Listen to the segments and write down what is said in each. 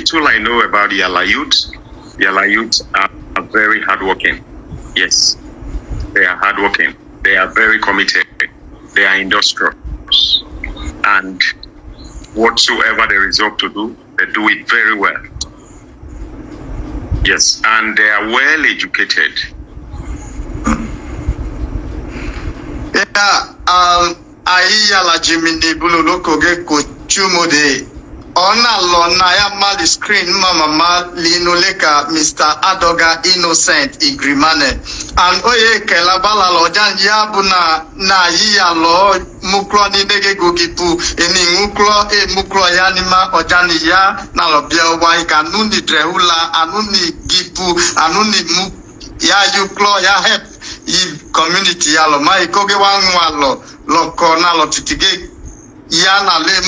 little I know about Yala youth are very hardworking. Yes, they are hardworking. They are very committed. They are industrious. And whatsoever they resolve to do, they do it very well. Yes, and they are well educated. Yeah, Yala Jimini Bululoko Chumode. Ona lona ya mali screen mama linoleka Mr. Adoga Innocent Igri mane. And oye kelabala lojan yabuna na yiya lo muklo ni nege gugipu eni muklo yanima ojani ya na lobia wa ikanuni drehula anuni gipu anuni mu ya yuklo ya help i community ya lo mai koge wanwa lo kona lo titige ya na le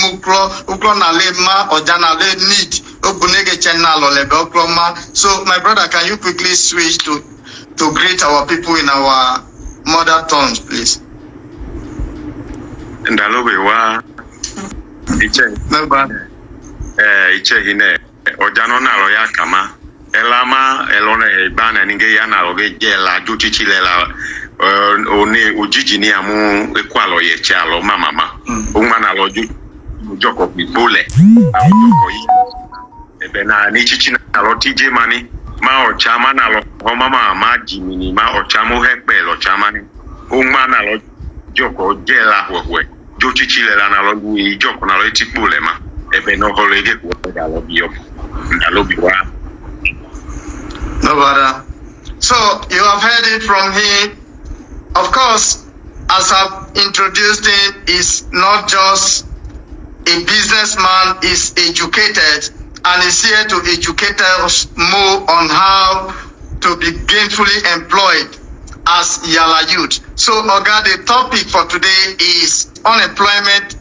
uklo na le ma oja na le need obunege channel lo lebe oklo ma. So my brother, can you quickly switch to greet our people in our mother tongues, please? Ndalobe wa iche hine oja no na lo ya kama elama elona ebana ninge ya na lo ge la juchichi lela one ojiji ni amu ekwalo ye chalo mama uma na loju joko bibule na joko yi ebe na ni chichi na lo tije mani ma o chama na lo mama ma jimini ma o chamu hepe lo chamani uma na lo joko jela hwewe jo chichi lela na lo yi joko na lo tipule ma ebe no holege ko da lo biyo na lo biwa no brother. So you have heard it from him. Of course, as I've introduced him, is not just a businessman, is educated and is here to educate us more on how to be gainfully employed as Yala youth. So Oga, the topic for today is unemployment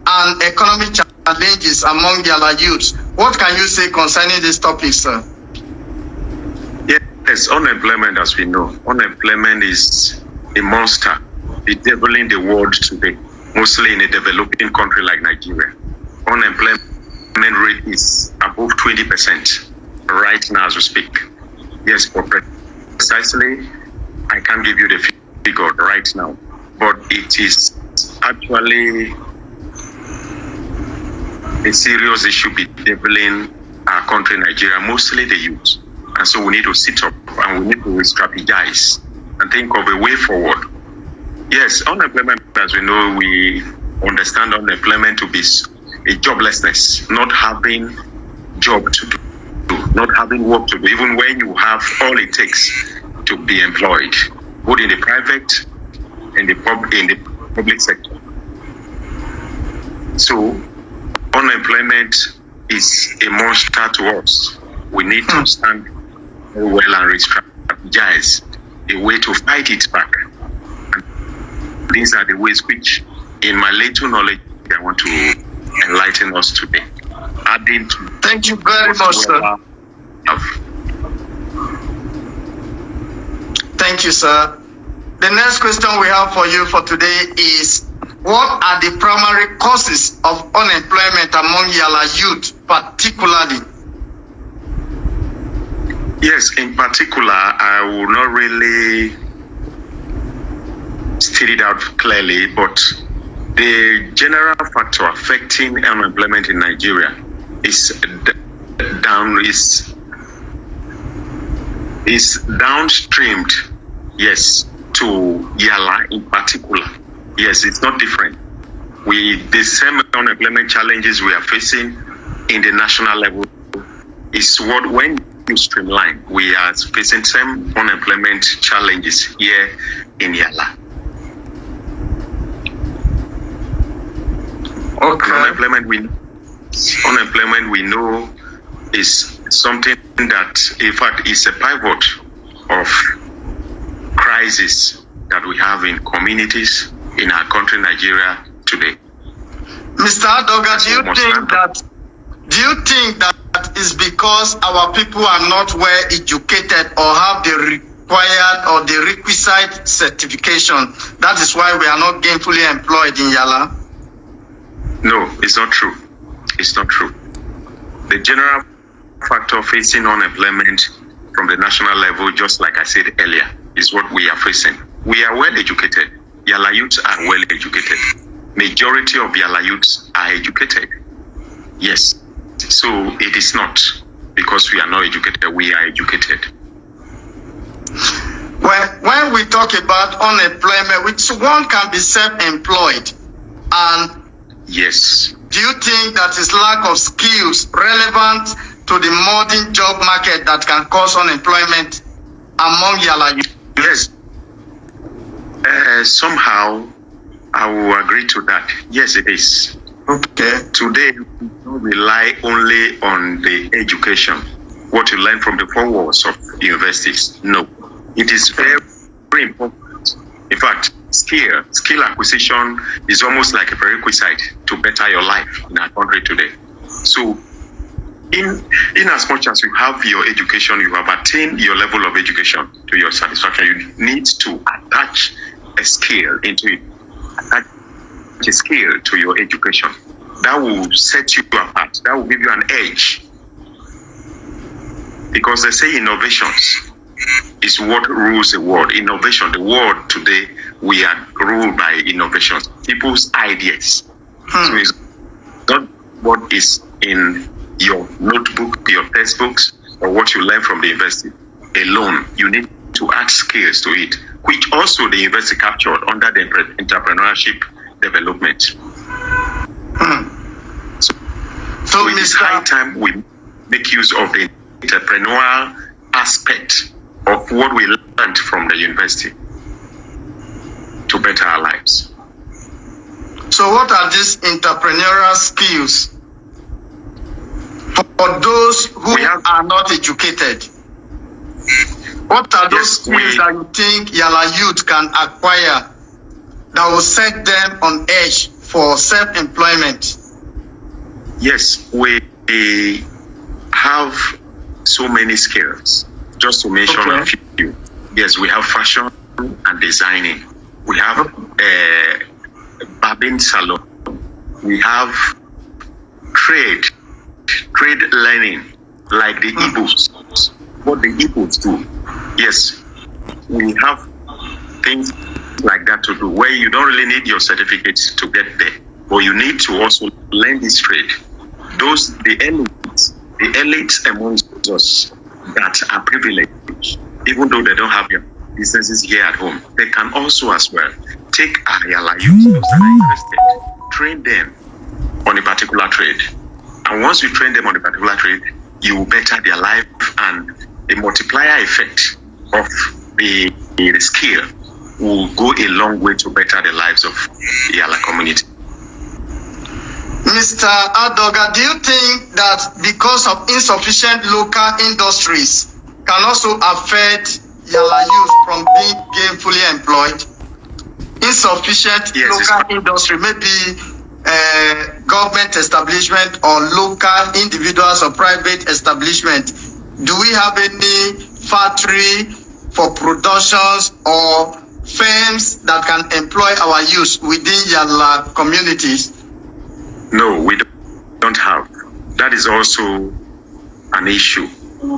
and economic challenges among Yala youths. What can you say concerning this topic, sir? Yes, unemployment, as we know, unemployment is a monster bedeviling the world today, mostly in a developing country like Nigeria. Unemployment rate is above 20% right now as we speak. Yes, but precisely, I can't give you the figure right now, but it is actually a serious issue bedeviling our country, Nigeria, mostly the youth. And so we need to sit up and we need to strategize and think of a way forward. Yes, unemployment, as we know, we understand unemployment to be a joblessness, not having job to do, not having work to do, even when you have all it takes to be employed, both in the private and in the public sector. So, unemployment is a monster to us. We need to stand very well and strategize a way to fight it back. And these are the ways which, in my little knowledge, I want to enlighten us today. Adding to thank you very much, sir. Thank you, sir. The next question we have for you for today is, what are the primary causes of unemployment among Yala youth, particularly? Yes, in particular, I will not really state it out clearly, but the general factor affecting unemployment in Nigeria is downstreamed, yes, to Yala in particular. Yes, it's not different. The same unemployment challenges we are facing in the national level is what, when you streamline, we are facing same unemployment challenges here in Yala. Okay. Unemployment we know is something that, in fact, is a pivot of crisis that we have in communities in our country, Nigeria, today. Mr. Adoga, do you think that is because our people are not well educated or have the required or the requisite certification? That is why we are not gainfully employed in Yala? No, it's not true. It's not true. The general factor facing unemployment from the national level, just like I said earlier, is what we are facing. We are well educated. Yala youths are well educated. Majority of Yala youths are educated. Yes. So it is not because we are not educated, we are educated. When we talk about unemployment, which one can be self-employed, and yes, do you think that is lack of skills relevant to the modern job market that can cause unemployment among Yala youth? Yes. Somehow I will agree to that. Yes, it is. Okay. Today, we don't rely only on the education, what you learn from the four walls of universities. No, it is very, very important. In fact, skill acquisition is almost like a prerequisite to better your life in our country today. So, in as much as you have your education, you have attained your level of education to your satisfaction, you need to attach a skill into it. Attach a skill to your education. That will set you apart. That will give you an edge. Because they say innovations is what rules the world. Innovation, the world today, we are ruled by innovations. People's ideas. So it's not what is in your notebook, your textbooks, or what you learn from the university alone. You need to add skills to it, which also the university captured under the entrepreneurship development. So it is high time we make use of the entrepreneurial aspect of what we learned from the university to better our lives. So what are these entrepreneurial skills for those who are not educated? What are those skills that you think Yala youth can acquire that will set them on edge for self-employment? Yes, we have so many skills. Just to mention a few. Yes, we have fashion and designing. We have barbing salon. We have trade learning, like the Igbos. What the Igbos do. Yes, we have things like that to do, where you don't really need your certificates to get there, but you need to also learn this trade. The elites amongst us that are privileged, even though they don't have their businesses here at home, they can also as well take Yala youth, those that are interested, train them on a particular trade. And once you train them on a particular trade, you will better their life, and the multiplier effect of the skill will go a long way to better the lives of the Yala community. Mr. Adoga, do you think that because of insufficient local industries can also affect Yala youth from being gainfully employed? Insufficient local industry, maybe government establishment or local individuals or private establishment. Do we have any factory for productions or firms that can employ our youth within Yala communities? No, we don't have. That is also an issue.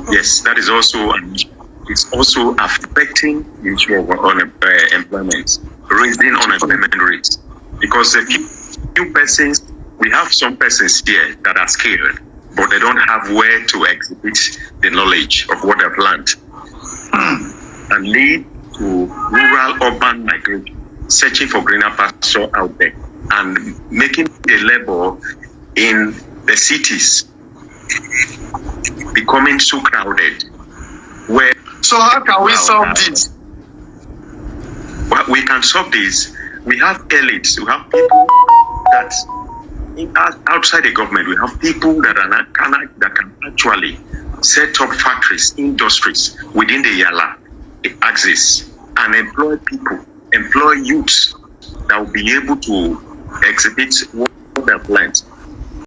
Yes, that is also an issue. It's also affecting the issue of employment, raising unemployment rates. Because a few persons, we have some persons here that are skilled, but they don't have where to exhibit the knowledge of what they've learned, and lead to rural-urban migration, searching for greener pasture out there, and making the labor in the cities becoming so crowded. So how can we solve this? Well, we can solve this. We have elites, we have people that outside the government, we have people that can actually set up factories, industries within the Yala axis, and employ people, employ youths that will be able to exhibit what they've learned